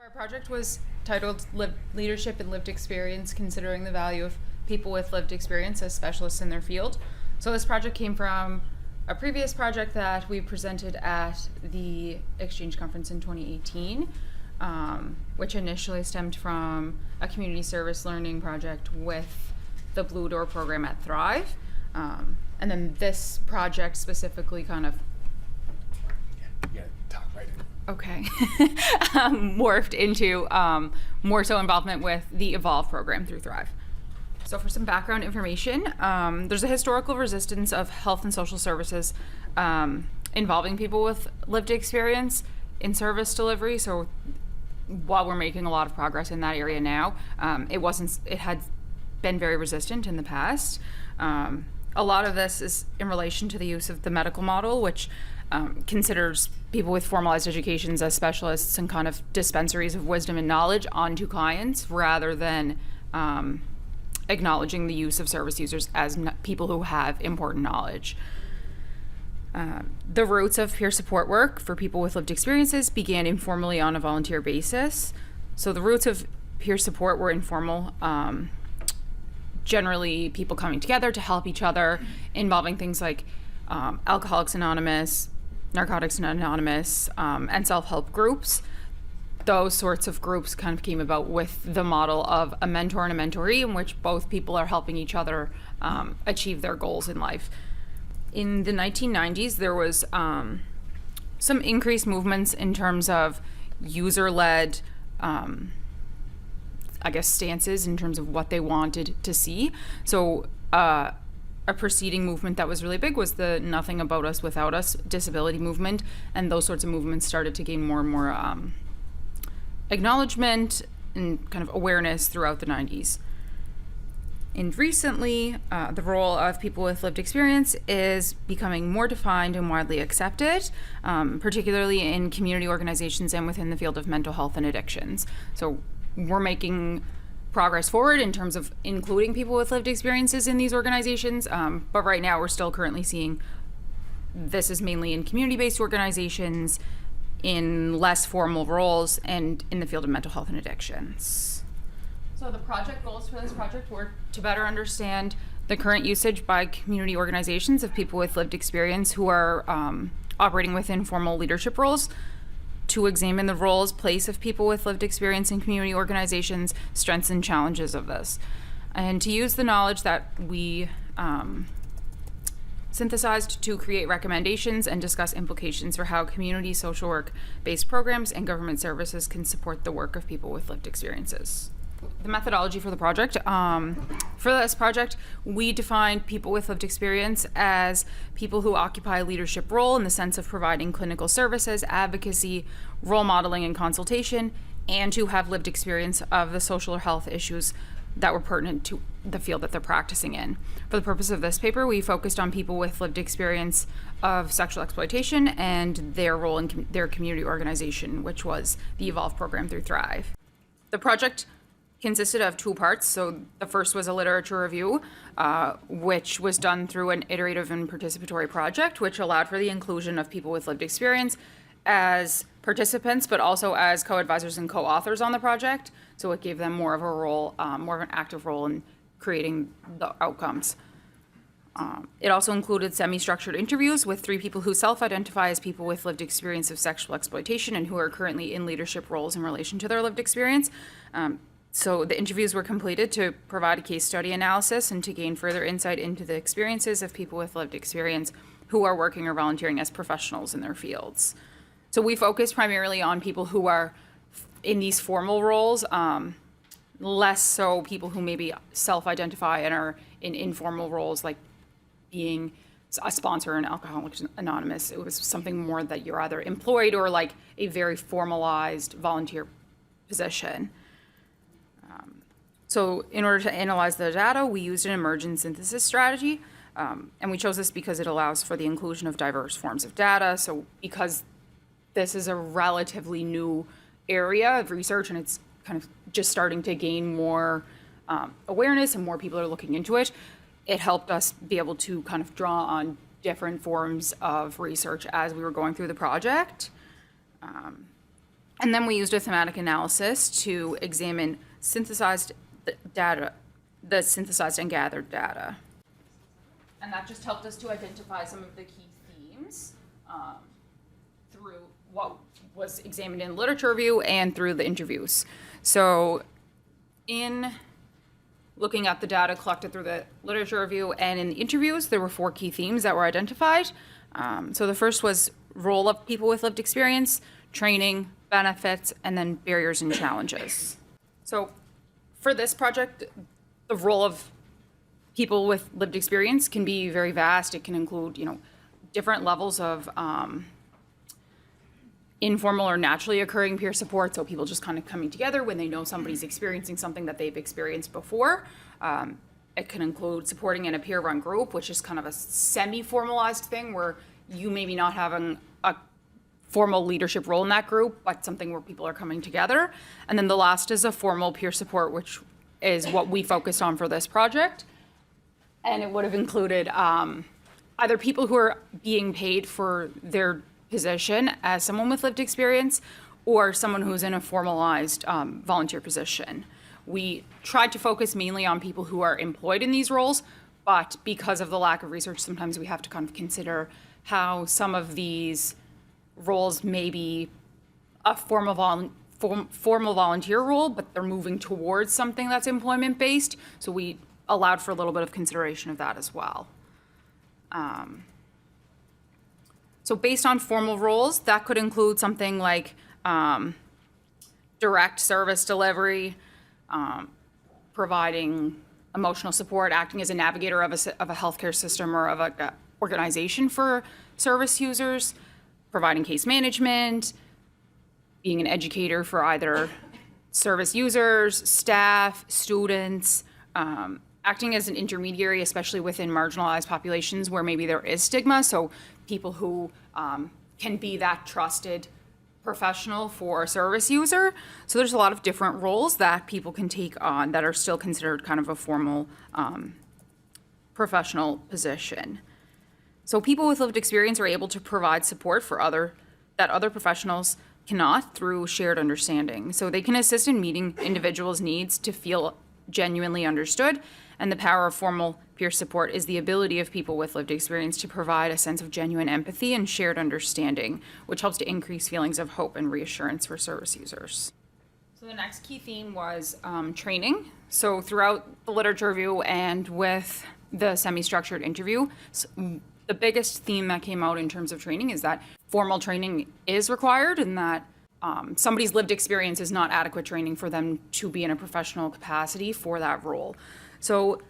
Our project was titled Leadership and Lived Experience, considering the value of people with lived experience as specialists in their field. So this project came from a previous project that we presented at the Exchange Conference in 2018, which initially stemmed from a community service learning project with the Blue Door program at Thrive. And then this project specifically kind of talk right in. Okay. Morphed into more so involvement with the Evolve program through Thrive. So for some background information, there's a historical resistance of health and social services involving people with lived experience in service delivery. So while we're making a lot of progress in that area now, it had been very resistant in the past. A lot of this is in relation to the use of the medical model, which considers people with formalized educations as specialists and kind of dispensaries of wisdom and knowledge onto clients rather than acknowledging the use of service users as people who have important knowledge. The roots of peer support work for people with lived experiences began informally on a volunteer basis. So the roots of peer support were informal, generally people coming together to help each other, involving things like Alcoholics Anonymous, Narcotics Anonymous, and self-help groups. Those sorts of groups kind of came about with the model of a mentor and a mentoree, in which both people are helping each other achieve their goals in life. In the 1990s, there was some increased movements in terms of user-led, stances in terms of what they wanted to see. So a preceding movement that was really big was the Nothing About Us Without Us disability movement, and those sorts of movements started to gain more and more acknowledgement and kind of awareness throughout the 90s. And recently, the role of people with lived experience is becoming more defined and widely accepted, particularly in community organizations and within the field of mental health and addictions. So we're making progress forward in terms of including people with lived experiences in these organizations, but right now we're still currently seeing this is mainly in community-based organizations, in less formal roles, and in the field of mental health and addictions. So the project goals for this project were to better understand the current usage by community organizations of people with lived experience who are operating within formal leadership roles, to examine the roles, place of people with lived experience in community organizations, strengths and challenges of this, and to use the knowledge that we synthesized to create recommendations and discuss implications for how community social work-based programs and government services can support the work of people with lived experiences. The methodology for the project. For this project, we defined people with lived experience as people who occupy a leadership role in the sense of providing clinical services, advocacy, role modeling, and consultation, and who have lived experience of the social or health issues that were pertinent to the field that they're practicing in. For the purpose of this paper, we focused on people with lived experience of sexual exploitation and their role in their community organization, which was the Evolve program through Thrive. The project consisted of two parts. So the first was a literature review, which was done through an iterative and participatory project, which allowed for the inclusion of people with lived experience as participants, but also as co-advisors and co-authors on the project. So it gave them more of a role, more of an active role in creating the outcomes. It also included semi-structured interviews with 3 people who self-identify as people with lived experience of sexual exploitation and who are currently in leadership roles in relation to their lived experience. So the interviews were completed to provide a case study analysis and to gain further insight into the experiences of people with lived experience who are working or volunteering as professionals in their fields. So we focused primarily on people who are in these formal roles, less so people who maybe self-identify and are in informal roles, like being a sponsor in Alcoholics Anonymous. It was something more that you're either employed or like a very formalized volunteer position. So in order to analyze the data, we used an emergent synthesis strategy, and we chose this because it allows for the inclusion of diverse forms of data. So because this is a relatively new area of research and it's kind of just starting to gain more awareness and more people are looking into it, it helped us be able to kind of draw on different forms of research as we were going through the project. And then we used a thematic analysis to examine synthesized data, the synthesized and gathered data. And that just helped us to identify some of the key themes through what was examined in literature review and through the interviews. So in looking at the data collected through the literature review and in the interviews, there were 4 key themes that were identified. So the first was role of people with lived experience, training, benefits, and then barriers and challenges. So for this project, the role of people with lived experience can be very vast. It can include, different levels of informal or naturally occurring peer support, so people just kind of coming together when they know somebody's experiencing something that they've experienced before. It can include supporting in a peer-run group, which is kind of a semi-formalized thing where you maybe not having a formal leadership role in that group, but something where people are coming together. And then the last is a formal peer support, which is what we focused on for this project. And it would have included either people who are being paid for their position as someone with lived experience or someone who's in a formalized volunteer position. We tried to focus mainly on people who are employed in these roles, but because of the lack of research, sometimes we have to kind of consider how some of these roles may be a formal volunteer role, but they're moving towards something that's employment-based. So we allowed for a little bit of consideration of that as well. So based on formal roles, that could include something like direct service delivery, providing emotional support, acting as a navigator of a healthcare system or of an organization for service users, providing case management, being an educator for either service users, staff, students, acting as an intermediary, especially within marginalized populations where maybe there is stigma. So people who can be that trusted professional for a service user. So there's a lot of different roles that people can take on that are still considered kind of a formal professional position. So people with lived experience are able to provide support for other professionals cannot through shared understanding. So they can assist in meeting individuals' needs to feel genuinely understood. And the power of formal peer support is the ability of people with lived experience to provide a sense of genuine empathy and shared understanding, which helps to increase feelings of hope and reassurance for service users. So the next key theme was training. So throughout the literature review and with the semi-structured interview, the biggest theme that came out in terms of training is that formal training is required and that somebody's lived experience is not adequate training for them to be in a professional capacity for that role. So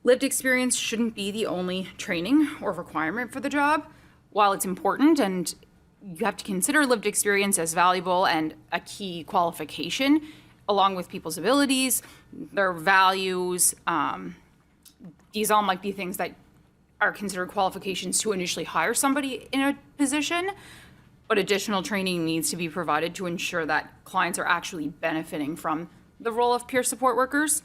lived experience shouldn't be the only training or requirement for the job. While it's important and you have to consider lived experience as valuable and a key qualification, along with people's abilities, their values, these all might be things that are considered qualifications to initially hire somebody in a position, but additional training needs to be provided to ensure that clients are actually benefiting from the role of peer support workers.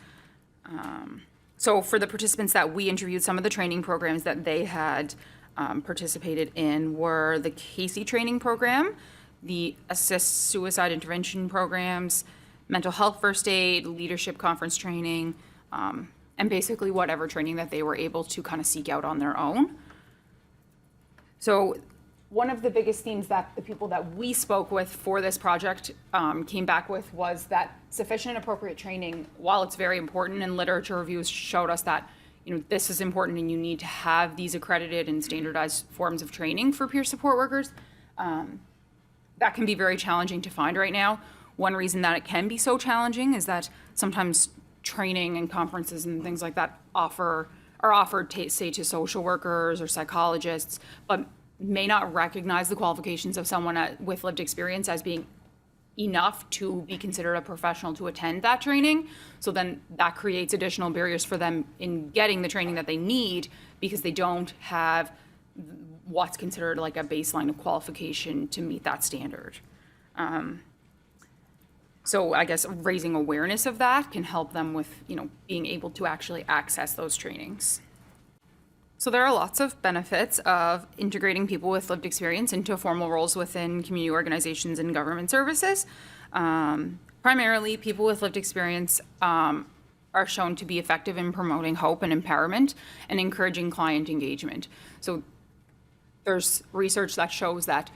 So for the participants that we interviewed, some of the training programs that they had participated in were the Casey training program, the Assist Suicide Intervention programs, mental health first aid, leadership conference training, and basically whatever training that they were able to kind of seek out on their own. So one of the biggest themes that the people that we spoke with for this project came back with was that sufficient and appropriate training, while it's very important, and literature reviews showed us that this is important and you need to have these accredited and standardized forms of training for peer support workers, that can be very challenging to find right now. One reason that it can be so challenging is that sometimes training and conferences and things like that are offered, say, to social workers or psychologists, but may not recognize the qualifications of someone with lived experience as being enough to be considered a professional to attend that training. So then that creates additional barriers for them in getting the training that they need because they don't have what's considered like a baseline of qualification to meet that standard. So I guess raising awareness of that can help them with, being able to actually access those trainings. So there are lots of benefits of integrating people with lived experience into formal roles within community organizations and government services. Primarily, people with lived experience are shown to be effective in promoting hope and empowerment and encouraging client engagement. So there's research that shows that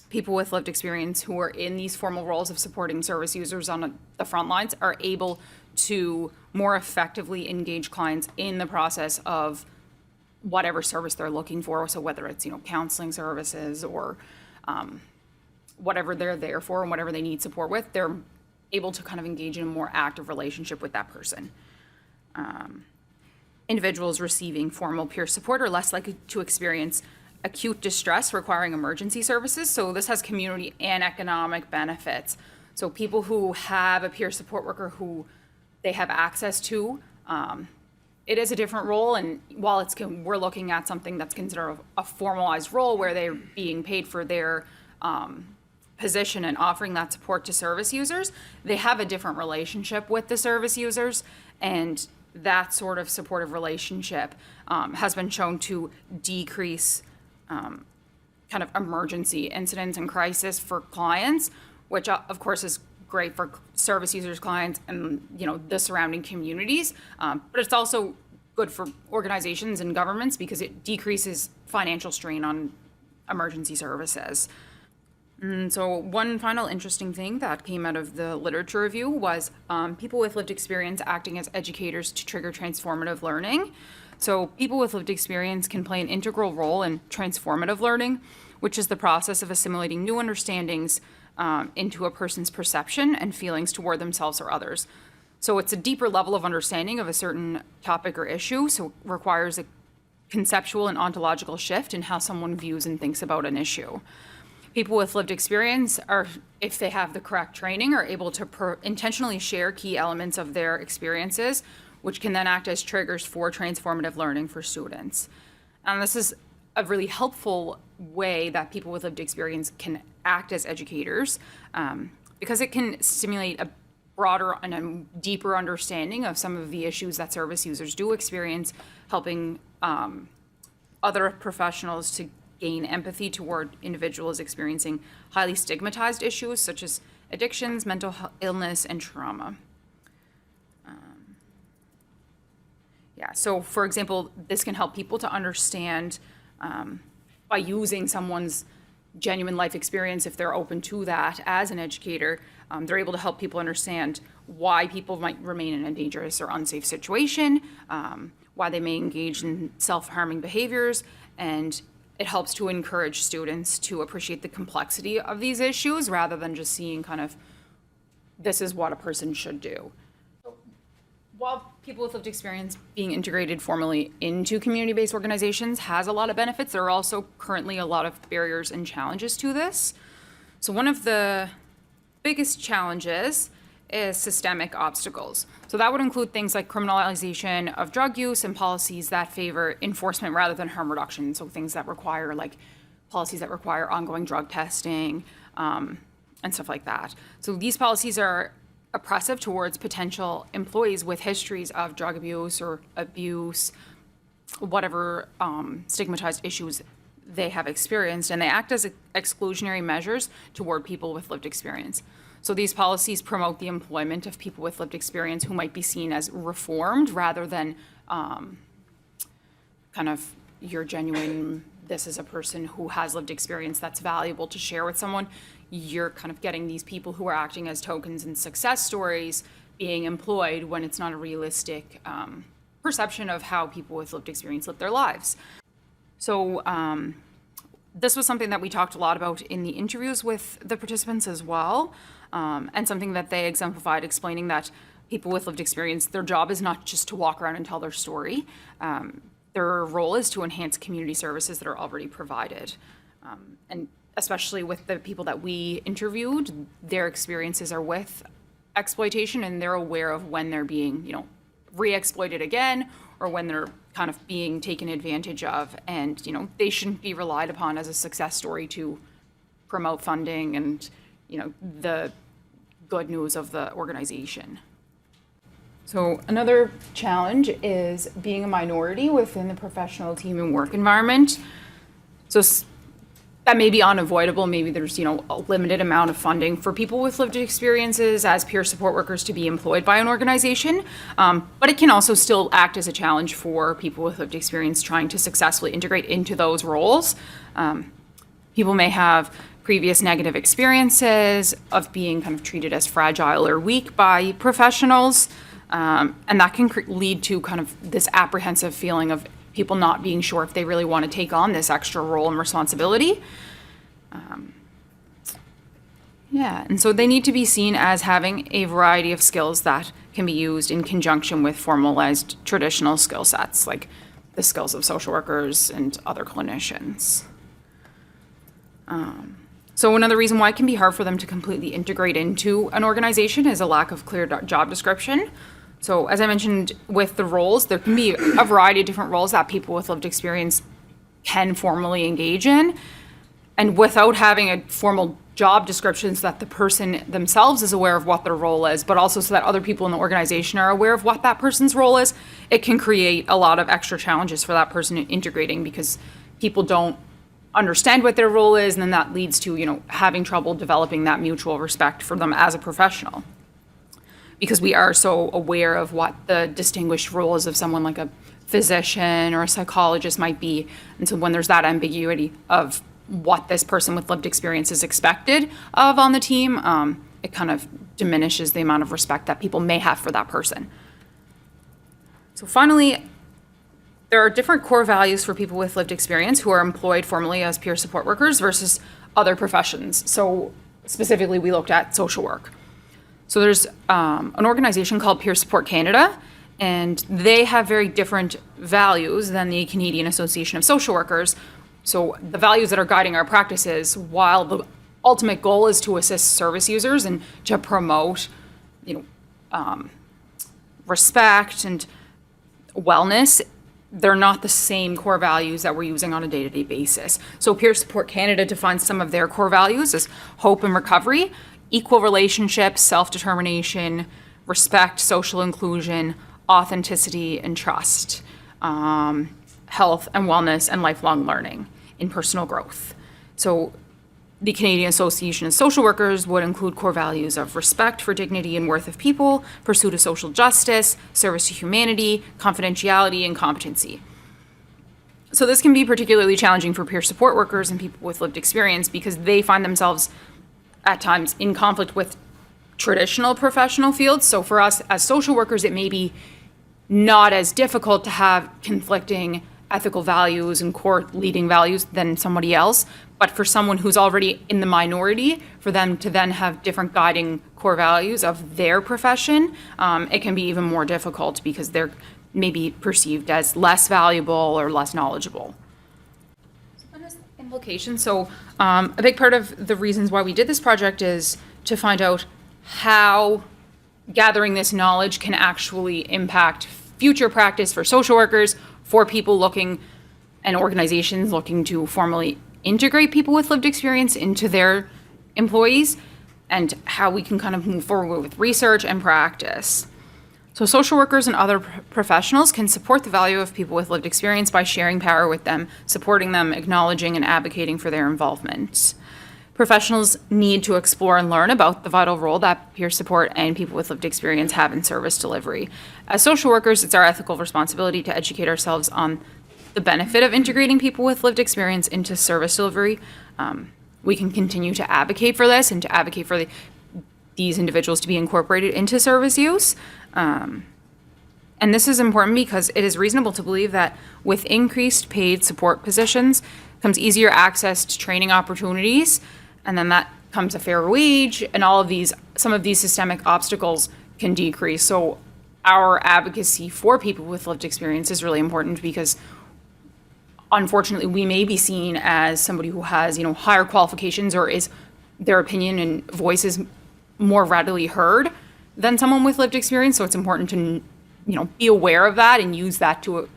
people with lived experience who are in these formal roles of supporting service users on the front lines are able to more effectively engage clients in the process of whatever service they're looking for. So whether it's, counseling services or whatever they're there for and whatever they need support with, they're able to kind of engage in a more active relationship with that person. Individuals receiving formal peer support are less likely to experience acute distress requiring emergency services. So this has community and economic benefits. So people who have a peer support worker who they have access to, it is a different role. And while we're looking at something that's considered a formalized role where they're being paid for their position and offering that support to service users, they have a different relationship with the service users, and that sort of supportive relationship has been shown to decrease kind of emergency incidents and crisis for clients, which of course is great for service users, clients, and the surrounding communities. But it's also good for organizations and governments because it decreases financial strain on emergency services. And so one final interesting thing that came out of the literature review was people with lived experience acting as educators to trigger transformative learning. So people with lived experience can play an integral role in transformative learning, which is the process of assimilating new understandings into a person's perception and feelings toward themselves or others. So it's a deeper level of understanding of a certain topic or issue, so it requires a conceptual and ontological shift in how someone views and thinks about an issue. People with lived experience are, if they have the correct training, are able to intentionally share key elements of their experiences, which can then act as triggers for transformative learning for students. And this is a really helpful way that people with lived experience can act as educators, because it can stimulate a broader and a deeper understanding of some of the issues that service users do experience, helping other professionals to gain empathy toward individuals experiencing highly stigmatized issues such as addictions, mental illness, and trauma. So for example, this can help people to understand by using someone's genuine life experience, if they're open to that as an educator, they're able to help people understand why people might remain in a dangerous or unsafe situation, why they may engage in self-harming behaviors, and it helps to encourage students to appreciate the complexity of these issues rather than just seeing kind of, this is what a person should do. While people with lived experience being integrated formally into community-based organizations has a lot of benefits, there are also currently a lot of barriers and challenges to this. So one of the biggest challenges is systemic obstacles. So that would include things like criminalization of drug use and policies that favor enforcement rather than harm reduction. So things that require, like policies that require ongoing drug testing and stuff like that. So these policies are oppressive towards potential employees with histories of drug abuse or abuse, whatever stigmatized issues they have experienced, and they act as exclusionary measures toward people with lived experience. So these policies promote the employment of people with lived experience who might be seen as reformed rather than kind of your genuine, this is a person who has lived experience that's valuable to share with someone. You're kind of getting these people who are acting as tokens and success stories being employed when it's not a realistic perception of how people with lived experience live their lives. So this was something that we talked a lot about in the interviews with the participants as well, and something that they exemplified, explaining that people with lived experience, their job is not just to walk around and tell their story. Their role is to enhance community services that are already provided. And especially with the people that we interviewed, their experiences are with exploitation, and they're aware of when they're being, re-exploited again, or when they're kind of being taken advantage of, and they shouldn't be relied upon as a success story to promote funding and the good news of the organization. So another challenge is being a minority within the professional team and work environment. So that may be unavoidable. Maybe there's, a limited amount of funding for people with lived experiences as peer support workers to be employed by an organization. But it can also still act as a challenge for people with lived experience trying to successfully integrate into those roles. People may have previous negative experiences of being kind of treated as fragile or weak by professionals. And that can lead to kind of this apprehensive feeling of people not being sure if they really want to take on this extra role and responsibility. And so they need to be seen as having a variety of skills that can be used in conjunction with formalized traditional skill sets, like the skills of social workers and other clinicians. So another reason why it can be hard for them to completely integrate into an organization is a lack of clear job description. So as I mentioned with the roles, there can be a variety of different roles that people with lived experience can formally engage in. And without having a formal job description so that the person themselves is aware of what their role is, but also so that other people in the organization are aware of what that person's role is, it can create a lot of extra challenges for that person in integrating because people don't understand what their role is, and then that leads to, having trouble developing that mutual respect for them as a professional. Because we are so aware of what the distinguished roles of someone like a physician or a psychologist might be. And so when there's that ambiguity of what this person with lived experience is expected of on the team, it kind of diminishes the amount of respect that people may have for that person. So finally, there are different core values for people with lived experience who are employed formally as peer support workers versus other professions. So specifically, we looked at social work. So there's an organization called Peer Support Canada, and they have very different values than the Canadian Association of Social Workers. So the values that are guiding our practices, while the ultimate goal is to assist service users and to promote, respect and wellness, they're not the same core values that we're using on a day-to-day basis. So Peer Support Canada defines some of their core values as hope and recovery, equal relationships, self-determination, respect, social inclusion, authenticity, and trust, health and wellness, and lifelong learning in personal growth. So the Canadian Association of Social Workers would include core values of respect for dignity and worth of people, pursuit of social justice, service to humanity, confidentiality, and competency. So this can be particularly challenging for peer support workers and people with lived experience because they find themselves at times in conflict with traditional professional fields. So for us as social workers, it may be not as difficult to have conflicting ethical values and core leading values than somebody else. But for someone who's already in the minority, for them to then have different guiding core values of their profession, it can be even more difficult because they're maybe perceived as less valuable or less knowledgeable. Implications. So a big part of the reasons why we did this project is to find out how gathering this knowledge can actually impact future practice for social workers, for people looking and organizations looking to formally integrate people with lived experience into their employees, and how we can kind of move forward with research and practice. So social workers and other professionals can support the value of people with lived experience by sharing power with them, supporting them, acknowledging and advocating for their involvement. Professionals need to explore and learn about the vital role that peer support and people with lived experience have in service delivery. As social workers, it's our ethical responsibility to educate ourselves on the benefit of integrating people with lived experience into service delivery. We can continue to advocate for this and to advocate for these individuals to be incorporated into service use. And this is important because it is reasonable to believe that with increased paid support positions comes easier access to training opportunities, and then that comes a fair wage, and some of these systemic obstacles can decrease. So our advocacy for people with lived experience is really important because unfortunately we may be seen as somebody who has, higher qualifications or is their opinion and voice is more readily heard than someone with lived experience. So it's important to, be aware of that and use that to,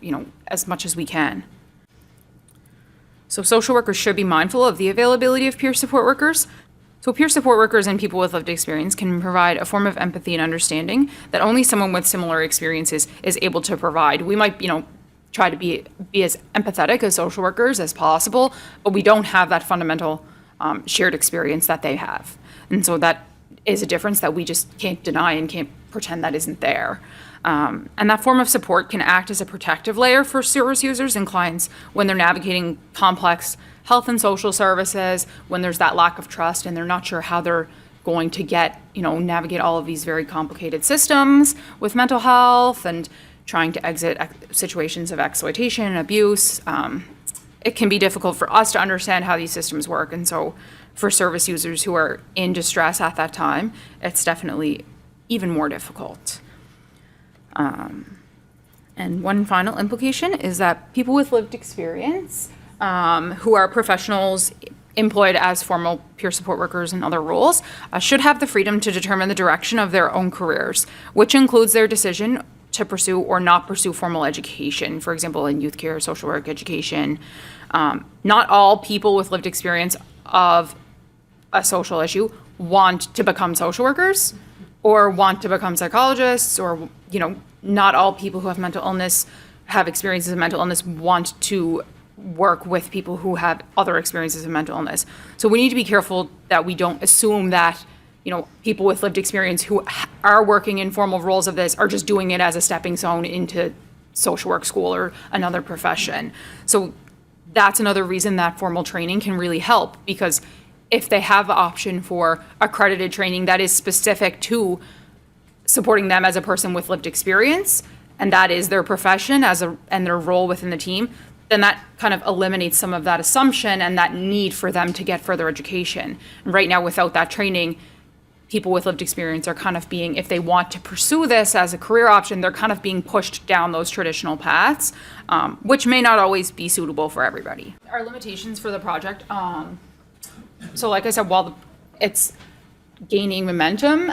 as much as we can. So social workers should be mindful of the availability of peer support workers. So peer support workers and people with lived experience can provide a form of empathy and understanding that only someone with similar experiences is able to provide. We might, try to be as empathetic as social workers as possible, but we don't have that fundamental shared experience that they have. And so that is a difference that we just can't deny and can't pretend that isn't there. And that form of support can act as a protective layer for service users and clients when they're navigating complex health and social services, when there's that lack of trust and they're not sure how they're going to navigate all of these very complicated systems with mental health and trying to exit situations of exploitation and abuse. It can be difficult for us to understand how these systems work. And so for service users who are in distress at that time, it's definitely even more difficult. And one final implication is that people with lived experience who are professionals employed as formal peer support workers and other roles should have the freedom to determine the direction of their own careers, which includes their decision to pursue or not pursue formal education, for example, in youth care, social work, education. Not all people with lived experience of a social issue want to become social workers or want to become psychologists, or, not all people who have mental illness, have experiences of mental illness, want to work with people who have other experiences of mental illness. So we need to be careful that we don't assume that, people with lived experience who are working in formal roles of this are just doing it as a stepping stone into social work school or another profession. So that's another reason that formal training can really help, because if they have the option for accredited training that is specific to supporting them as a person with lived experience, and that is their profession and their role within the team, then that kind of eliminates some of that assumption and that need for them to get further education. And right now, without that training, people with lived experience are kind of being, if they want to pursue this as a career option, they're kind of being pushed down those traditional paths, which may not always be suitable for everybody. Our limitations for the project, so like I said, while it's gaining momentum,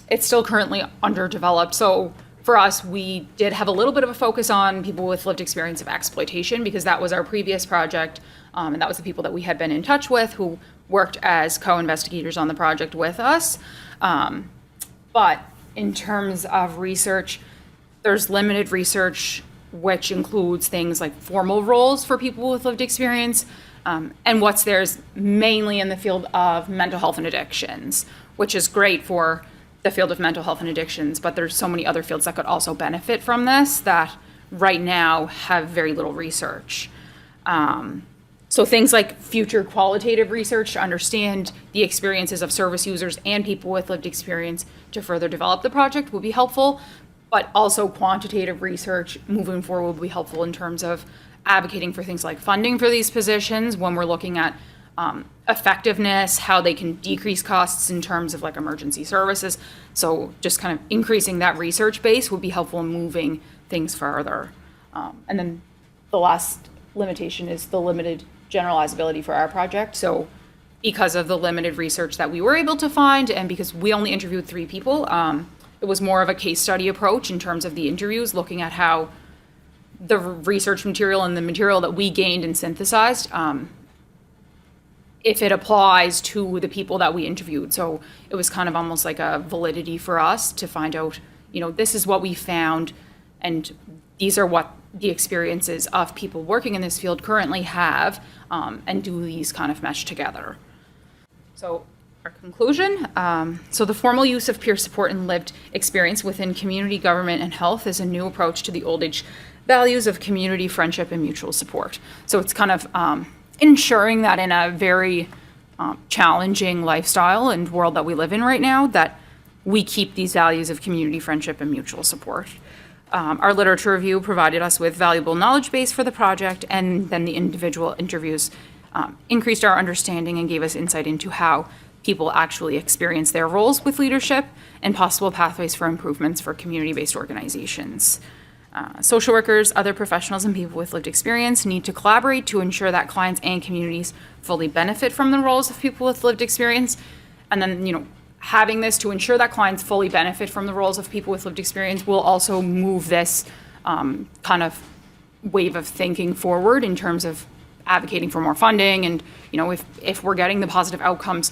it's still currently underdeveloped. So for us, we did have a little bit of a focus on people with lived experience of exploitation, because that was our previous project, and that was the people that we had been in touch with who worked as co-investigators on the project with us. But in terms of research, there's limited research, which includes things like formal roles for people with lived experience, and what's there is mainly in the field of mental health and addictions, which is great for the field of mental health and addictions, but there's so many other fields that could also benefit from this that right now have very little research. So things like future qualitative research to understand the experiences of service users and people with lived experience to further develop the project will be helpful, but also quantitative research moving forward will be helpful in terms of advocating for things like funding for these positions when we're looking at effectiveness, how they can decrease costs in terms of like emergency services. So just kind of increasing that research base would be helpful in moving things further. And then the last limitation is the limited generalizability for our project. So because of the limited research that we were able to find, and because we only interviewed 3 people, it was more of a case study approach in terms of the interviews, looking at how the research material and the material that we gained and synthesized, if it applies to the people that we interviewed. So it was kind of almost like a validity for us to find out, this is what we found, and these are what the experiences of people working in this field currently have, and do these kind of mesh together. So our conclusion, so the formal use of peer support and lived experience within community, government, and health is a new approach to the old age values of community, friendship, and mutual support. So it's kind of ensuring that in a very challenging lifestyle and world that we live in right now, that we keep these values of community, friendship, and mutual support. Our literature review provided us with valuable knowledge base for the project, and then the individual interviews increased our understanding and gave us insight into how people actually experience their roles with leadership and possible pathways for improvements for community-based organizations. Social workers, other professionals, and people with lived experience need to collaborate to ensure that clients and communities fully benefit from the roles of people with lived experience. And then, having this to ensure that clients fully benefit from the roles of people with lived experience will also move this kind of wave of thinking forward in terms of advocating for more funding. And, if we're getting the positive outcomes,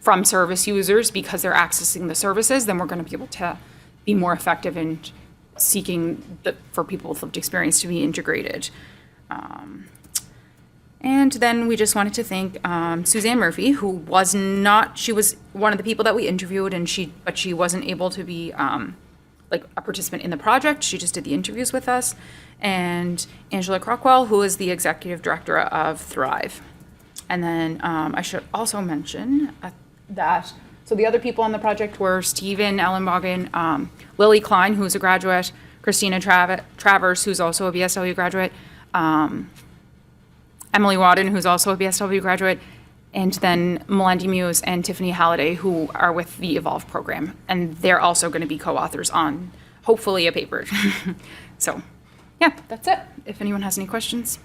from service users because they're accessing the services, then we're going to be able to be more effective in seeking for people with lived experience to be integrated. And then we just wanted to thank Suzanne Murphy, who she was one of the people that we interviewed, but she wasn't able to be like a participant in the project. She just did the interviews with us. And Angela Crockwell, who is the executive director of Thrive. And then I should also mention that, so the other people on the project were Stephen Ellenbogen, Lily Klein, who's a graduate, Christina Travers, who's also a BSW graduate, Emily Wadden, who's also a BSW graduate, and then Melendi Muse and Tiffany Halliday, who are with the Evolve program. And they're also going to be co-authors on, hopefully, a paper. So, yeah, that's it. If anyone has any questions.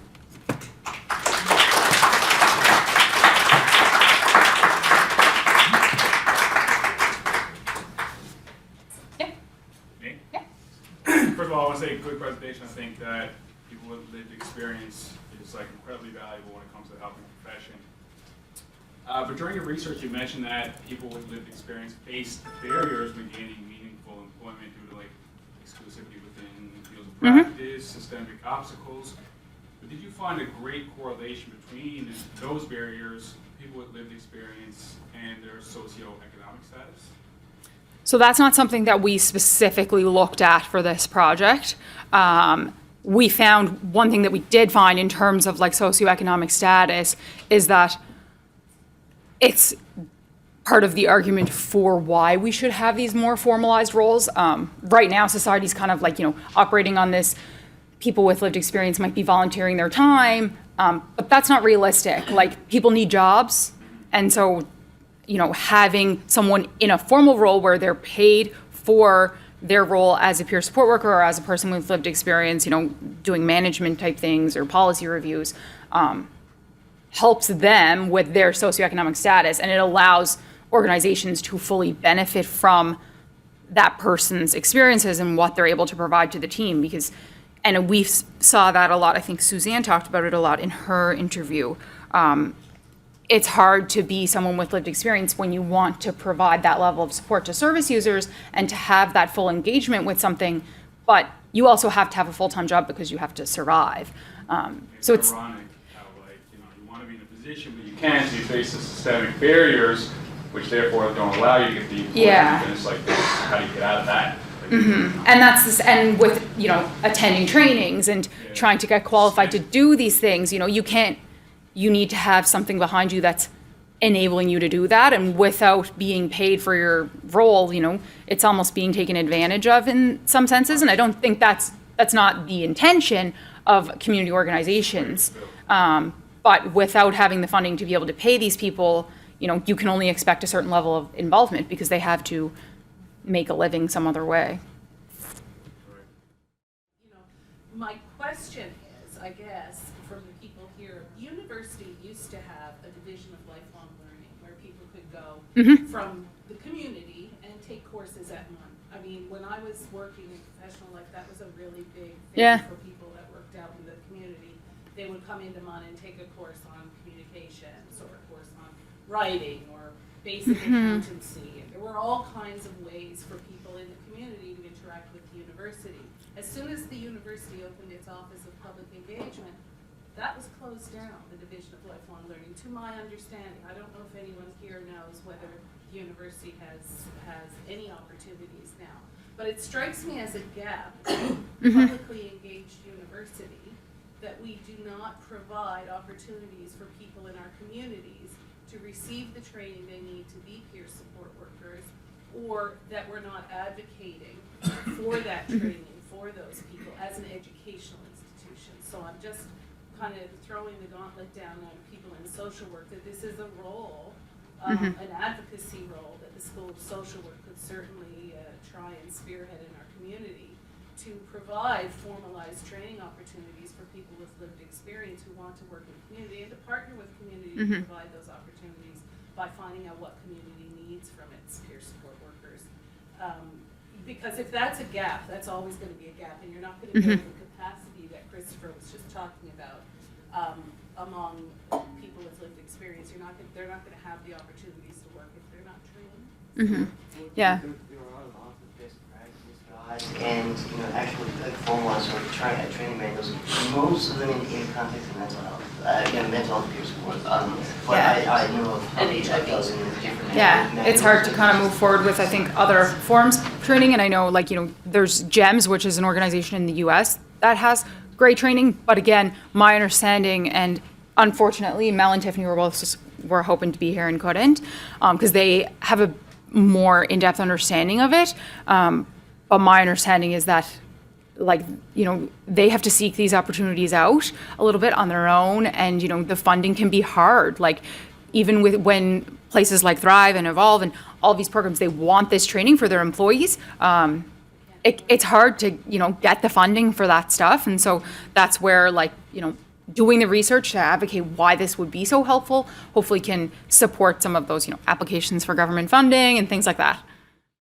Yeah. Me? Yeah. First of all, I want to say good presentation. I think that people with lived experience is like incredibly valuable when it comes to the helping profession. But during your research, you mentioned that people with lived experience faced barriers when gaining meaningful employment due to like exclusivity within fields of practice, systemic obstacles. But did you find a great correlation between those barriers, people with lived experience, and their socioeconomic status? So that's not something that we specifically looked at for this project. We found one thing that we did find in terms of like socioeconomic status is that it's part of the argument for why we should have these more formalized roles. Right now, society's kind of like, operating on this, people with lived experience might be volunteering their time, but that's not realistic. Like, people need jobs, and so, having someone in a formal role where they're paid for their role as a peer support worker or as a person with lived experience, doing management type things or policy reviews, helps them with their socioeconomic status, and it allows organizations to fully benefit from that person's experiences and what they're able to provide to the team. And we saw that a lot. I think Suzanne talked about it a lot in her interview. It's hard to be someone with lived experience when you want to provide that level of support to service users and to have that full engagement with something, but you also have to have a full-time job because you have to survive. So it's ironic how, you want to be in a position, but you can't, so you face the systemic barriers, which therefore don't allow you to get the employment. Yeah. And it's like, how do you get out of that? And that's this, and with, attending trainings and trying to get qualified to do these things, you need to have something behind you that's enabling you to do that. And without being paid for your role, it's almost being taken advantage of in some senses. And I don't think that's not the intention of community organizations. But without having the funding to be able to pay these people, you can only expect a certain level of involvement because they have to make a living some other way. My question is, I guess, from the people here, university used to have a division of lifelong learning where people could go from the community and take courses at MUN. I mean, when I was working in professional life, that was a really big thing for people that worked out in the community. They would come into MUN and take a course on communications or a course on writing or basic accountancy. There were all kinds of ways for people in the community to interact with the university. As soon as the university opened its Office of Public Engagement, that was closed down, the Division of Lifelong Learning, to my understanding. I don't know if anyone here knows whether the university has any opportunities now. But it strikes me as a gap in publicly engaged university that we do not provide opportunities for people in our communities to receive the training they need to be peer support workers, or that we're not advocating for that training for those people as an educational institution. So I'm just kind of throwing the gauntlet down on people in social work that this is a role, an advocacy role that the School of Social Work could certainly try and spearhead in our community to provide formalized training opportunities for people with lived experience who want to work in the community, and to partner with community to provide those opportunities by finding out what community needs from its peer support workers. Because if that's a gap, that's always going to be a gap, and you're not going to build the capacity that Christopher was just talking about among people with lived experience. They're not going to have the opportunities to work if Yeah. There are a lot of awesome best practices guides and actually like formulas or training manuals. Most of them in context of mental health. Mental health peer support. But Yeah. I know of And probably HIV. a dozen different. Yeah, it's hard to kind of move forward with, I think, other forms of training. And I know, there's GEMS, which is an organization in the US that has great training. But again, my understanding, and unfortunately, Mel and Tiffany were hoping to be here and couldn't, because they have a more in-depth understanding of it. But my understanding is that, they have to seek these opportunities out a little bit on their own, and the funding can be hard. Even when places like Thrive and Evolve and all these programs, they want this training for their employees. It's hard to get the funding for that stuff, and so that's where doing the research to advocate why this would be so helpful hopefully can support some of those applications for government funding and things like that.